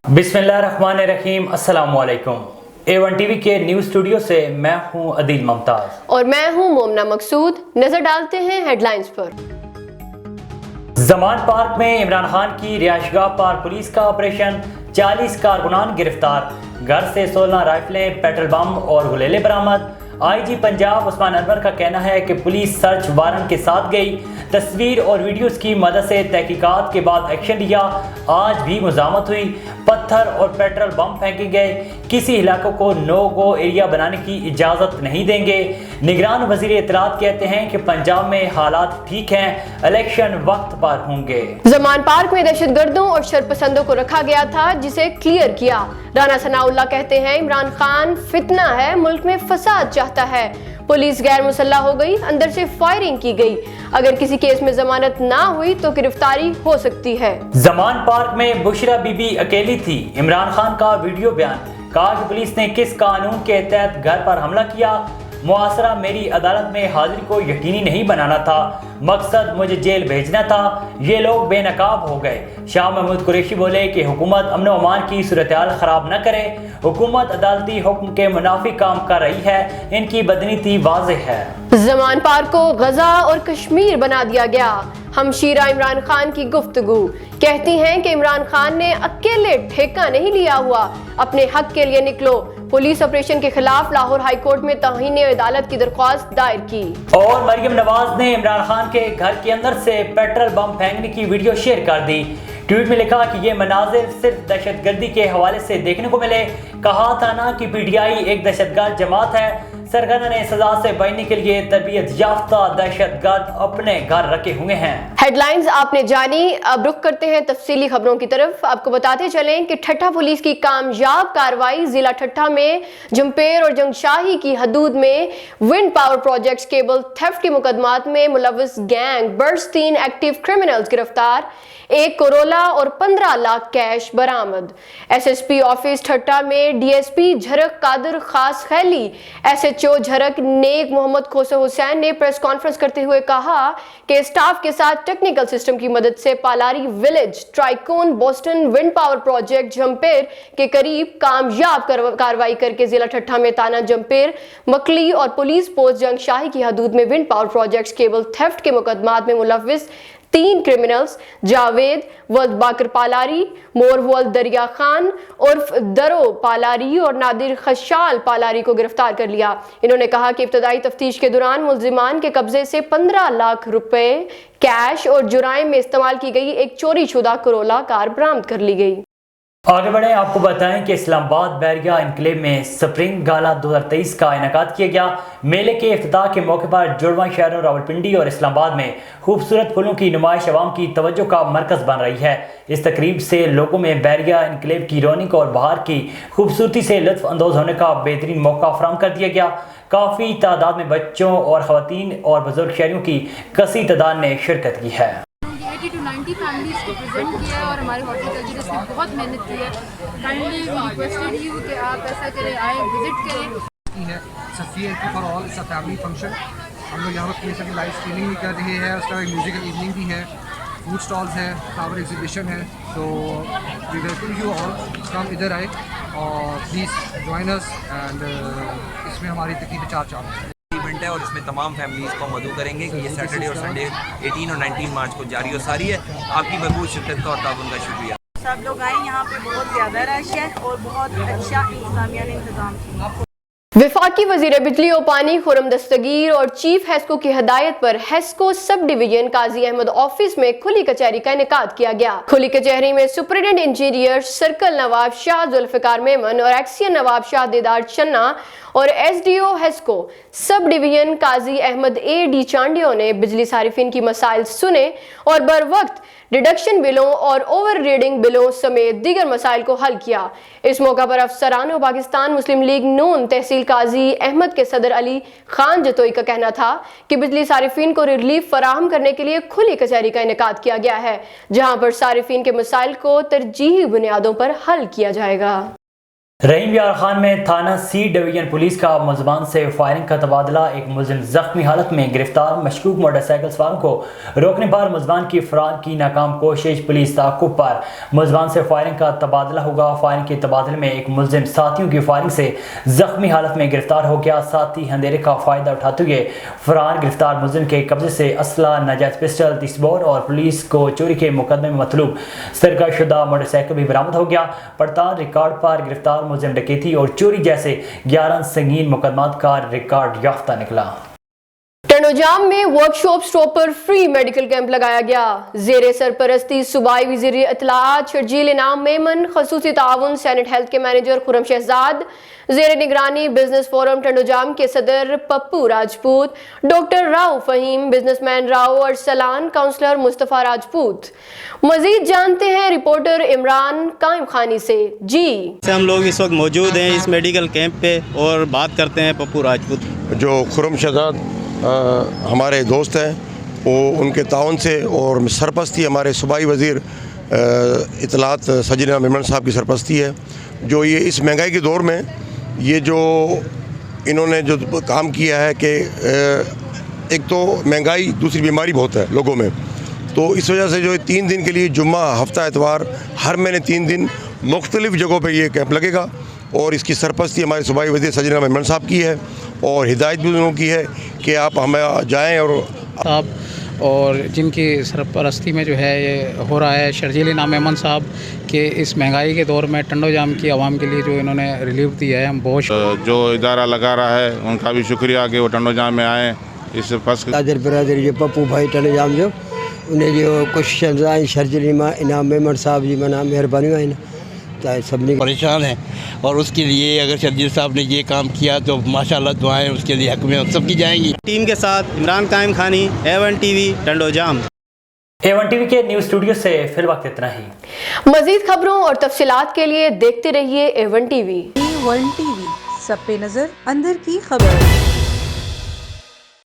बिस्मिल्लाहिर्रहमानिर्रहीम, अस्सलाम वालेकुम। A1 टीवी के न्यूज़ स्टूडियो से मैं हूं अदील मुमताज और मैं हूं मोमना मकसूद। नजर डालते हैं हेडलाइंस पर। ज़मान पार्क में इमरान खान की रिहाइशगाह पर पुलिस का ऑपरेशन, 40 कारकुनान गिरफ्तार, घर से 16 राइफलें, पेट्रोल बम और गुलेले बरामद। IG पंजाब उस्मान अनवर का कहना है कि पुलिस सर्च वारंट के साथ गई, तस्वीर और वीडियोस की मदद से तहकीकात के बाद एक्शन लिया। आज भी मुज़ामत हुई, पत्थर और पेट्रोल बम फेंके गए, किसी इलाकों को नो गो एरिया बनाने की इजाज़त नहीं देंगे। निगरान वज़ीर इत्तलात कहते हैं कि पंजाब में हालात ठीक हैं, इलेक्शन वक्त पर होंगे। ज़मान पार्क में दहशतगर्दों और शरपसंदों को रखा गया था, जिसे क्लियर किया। राना सनाउल्लाह कहते हैं इमरान खान फितना है, मुल्क में फसाद चाहता है। पुलिस गैर मुसल्लह हो गई, अंदर से फायरिंग की गई। अगर किसी केस में जमानत ना हुई तो गिरफ्तारी हो सकती है। ज़मान पार्क में बुशरा बीबी अकेली थी, इमरान खान का वीडियो बयान। कहा कि पुलिस ने किस कानून के तहत घर पर हमला किया। मुआसरा मेरी अदालत में हाजिरी को यकीनी नहीं बनाना था, मकसद मुझे जेल भेजना था, ये लोग बेनकाब हो गए। शाह महमूद कुरैशी बोले कि हुकूमत अमन व अमान की सूरत-ए-हाल खराब न करे, हुकूमत अदालती हुक्म के मुनाफिक काम कर रही है, इनकी बदनीति वाज़ेह है। ज़मान पार्क को गजा और कश्मीर बना दिया गया। हमशीरा इमरान खान की गुफ्तगू कहती हैं कि इमरान खान ने अकेले ठेका नहीं लिया हुआ, अपने हक के लिए निकलो। पुलिस ऑपरेशन के खिलाफ लाहौर हाई कोर्ट में तौहीन अदालत की दरख्वास्त दायर की। और मरियम नवाज ने इमरान खान के घर के अंदर से पेट्रोल बम फेंकने की वीडियो शेयर कर दी। ट्वीट में लिखा कि ये मनाजिर सिर्फ दहशतगर्दी के हवाले से देखने को मिले। कहा था ना कि PTI एक दहशतगर्द जमात है। सरगना ने सजा से बचने के लिए तरबियत याफ्ता दहशतगर्द अपने घर रखे हुए हैं। हेडलाइंस आपने जानी, अब रुख करते हैं तफसीली खबरों की तरफ। आपको बताते चलें कि ठट्ठा पुलिस की कामयाब कार्रवाई जिला ठट्ठा में जमपेर और जंगशाही की हदूद में wind power projects cable theft के मुकदमात में मुलव्वस गैंग बर्स 3 एक्टिव क्रिमिनल्स गिरफ्तार, 1 कोरोला और 15 लाख कैश बरामद। SSP ऑफिस ठट्टा में DSP झरक कादर खास खैली, SHO झरक नेक मोहम्मद खोसो हुसैन ने प्रेस कॉन्फ्रेंस करते हुए कहा कि स्टाफ के साथ टेक्निकल सिस्टम की मदद से Palari village, Tricon, Boston wind power project Jhimpir के करीब कामयाब कार्रवाई करके जिला ठट्ठा में ताना जमपेर, मकली और पुलिस पोस्ट जंगशाही की हदूद में wind power projects cable theft के मुकदमात में मुलव्वस 3 क्रिमिनल्स जावेद वल्द बाकर पालारी, मोर वल्द दरिया खान उर्फ दरो पालारी और नादिर खशाल पालारी को गिरफ्तार कर लिया। इन्होंने कहा कि इब्तदाई तफ्तीश के दौरान मुल्जिमान के कब्जे से 15 लाख रुपए कैश और जुराइम में इस्तेमाल की गई एक चोरी शुदा करोला कार बरामद कर ली गई। आगे बढ़े, आपको बताएं कि इस्लामाबाद बैरिया इनक्लेव में स्प्रिंग गाला 2023 का इनेकाद किया गया। मेले के इफ्तिताह के मौके पर जुड़वा शहरों रावलपिंडी और इस्लामाबाद में खूबसूरत फूलों की नुमाइश अवाम की तवज्जो का मरकज बन रही है। इस तकरीब से लोगों में बैरिया इनक्लेव की रौनक और बहार की खूबसूरती से लुत्फ अंदोज होने का बेहतरीन मौका फराहम कर दिया गया। काफ़ी तादाद में बच्चों और ख़वातीन और बुजुर्ग शहरियों की कसी तादाद ने शिरकत की है। 80 to 90 फैमिलीज़ को प्रेजेंट किया है और हमारे हॉर्टिकल्चरिस्ट ने बहुत मेहनत की है। काइंडली रिक्वेस्टेड यू कि आप ऐसा करें, आए विजिट करें। For all it's a family function. हम लोग यहाँ पर की लाइव स्ट्रीमिंग भी कर रहे हैं, उसका एक म्यूजिकल इवनिंग भी है, फूड स्टॉल्स हैं, फ्लावर एग्जीबिशन है। तो वी वेलकम यू ऑल, कम इधर आए और प्लीज़ जॉइन अस एंड इसमें हमारी तकरीबन 4 चांद इवेंट है और इसमें तमाम फैमिलीज़ को मदऊ करेंगे कि ये सैटरडे और संडे 18 और 19 मार्च को जारी और सारी है। आपकी मकबूल शिरकत का और ताउन का शुक्रिया। सब लोग आए, यहाँ पे बहुत ज़्यादा रश है और बहुत अच्छा इंतज़ामिया ने इंतज़ाम किया। वफाकी वज़ीर बिजली और पानी खुर्रम दस्तगीर और चीफ हेस्को की हिदायत पर हेस्को सब डिवीजन काजी अहमद ऑफिस में खुली कचहरी का इनेकाद किया गया। खुली कचहरी में superintendent engineer circle Nawab Shah Zulfikar Memon और एक्सियन नवाब शाह देदार चन्ना और SDO हेस्को सब डिवीजन काजी अहमद AD चांडियो ने बिजली सारिफिन की मसाइल सुने और बर वक्त डिडक्शन बिलों और ओवर रीडिंग बिलों समेत दीगर मसाइल को हल किया। इस मौका पर अफसरान और पाकिस्तान मुस्लिम लीग नून तहसील काजी अहमद के सदर अली खान जतोई का कहना था कि बिजली सारिफिन को रिलीफ फराहम करने के लिए खुली कचहरी का इनेकाद किया गया है, जहां पर सारिफिन के मसाइल को तरजीही बुनियादों पर हल किया जाएगा। रहीम यार खान में थाना सी डिवीजन पुलिस का मुलजमान से फायरिंग का तबादला, एक मुलजिम जख्मी हालत में गिरफ्तार, मशकूक मोटरसाइकिल सवार को रोकने पर मुलजमान की फरार की नाकाम कोशिश, पुलिस ताक़ुब पर। मुलजमान से फायरिंग का तबादला होगा। फायरिंग के तबादले में एक मुलजिम साथियों की फायरिंग से जख्मी हालत में गिरफ्तार हो गया। साथी अंधेरे का फ़ायदा उठाते हुए फरार गिरफ्तार मुलजिम के कब्जे से असला, नाजायज़ पिस्टल, तिस्बोर और पुलिस को चोरी के मुकदमे में मतलूब सरगर्शुदा मोटरसाइकिल भी बरामद हो गया। पड़ताल रिकॉर्ड पर गिरफ्तार मुलजिम डकैती और चोरी जैसे 11 संगीन मुकदमात का रिकॉर्ड याफ्ता निकला। टंडोजाम में वर्कशॉप स्टॉप पर फ्री मेडिकल कैंप लगाया गया। जेर सरपरस्ती सूबाई वज़ीर इत्तलाआत शर्जील इनाम मेमन, खसूसी ताउन सैनेट हेल्थ के मैनेजर खुरम शहजाद, जेर निगरानी बिजनेस फोरम टंडोजाम के सदर Pappu Rajput, doctor Rao Fahim, businessman Rao Arsalan, councillor Mustafa Rajput. मजीद जानते हैं रिपोर्टर इमरान कायम खानी से। जी हम लोग इस वक्त मौजूद हैं इस मेडिकल कैंप पे और बात करते हैं पप्पू राजपूत। जो खुरम शहजाद हमारे दोस्त हैं, वो उनके ताउन से और सरपरस्ती हमारे सूबाई वज़ीर इत्तलाआत सजीना मेमन साहब की सरपरस्ती है। जो ये इस महंगाई के दौर में ये जो इन्होंने जो काम किया है कि एक तो महंगाई, दूसरी बीमारी बहुत है लोगों में, तो इस वजह से जो 3 दिन के लिए जुम्मा, हफ्ता, एतवार, हर महीने 3 दिन मुख्तलिफ़ जगहों पे ये कैंप लगेगा और इसकी सरपरस्ती हमारे सूबाई वज़ीर सजीना मेमन साहब की है और हिदायत भी उन्होंने की है कि आप हमें जाएँ। और जिनकी सरपरस्ती में जो है ये हो रहा है शर्जील इनाम मेमन साहब के इस महंगाई के दौर में टंडोजाम की आवाम के लिए जो इन्होंने रिलीफ दिया है, हम बहुत जो इदारा लगा रहा है उनका भी शुक्रिया कि वो टंडोजाम में आए। इस फर्स्ट बरदरी जो पप्पू भाई टंडोजाम जो उन्हें जो कोशिश शर्जील इनाम मेमन साहब जी मना मेहरबानी आइन सबने परेशान है और उसके लिए अगर शर्जील साहब ने ये काम किया तो माशाल्लाह दुआएं उसके लिए हक में सबकी जाएंगी। टीम के साथ इमरान कायम खानी, A1 TV Tando Jam. A1 TV के न्यूज़ स्टूडियो से फिल वक्त इतना ही। मजीद खबरों और तफसीलात के लिए देखते रहिए A1 TV। A1 TV, सब पे नजर, अंदर की खबर।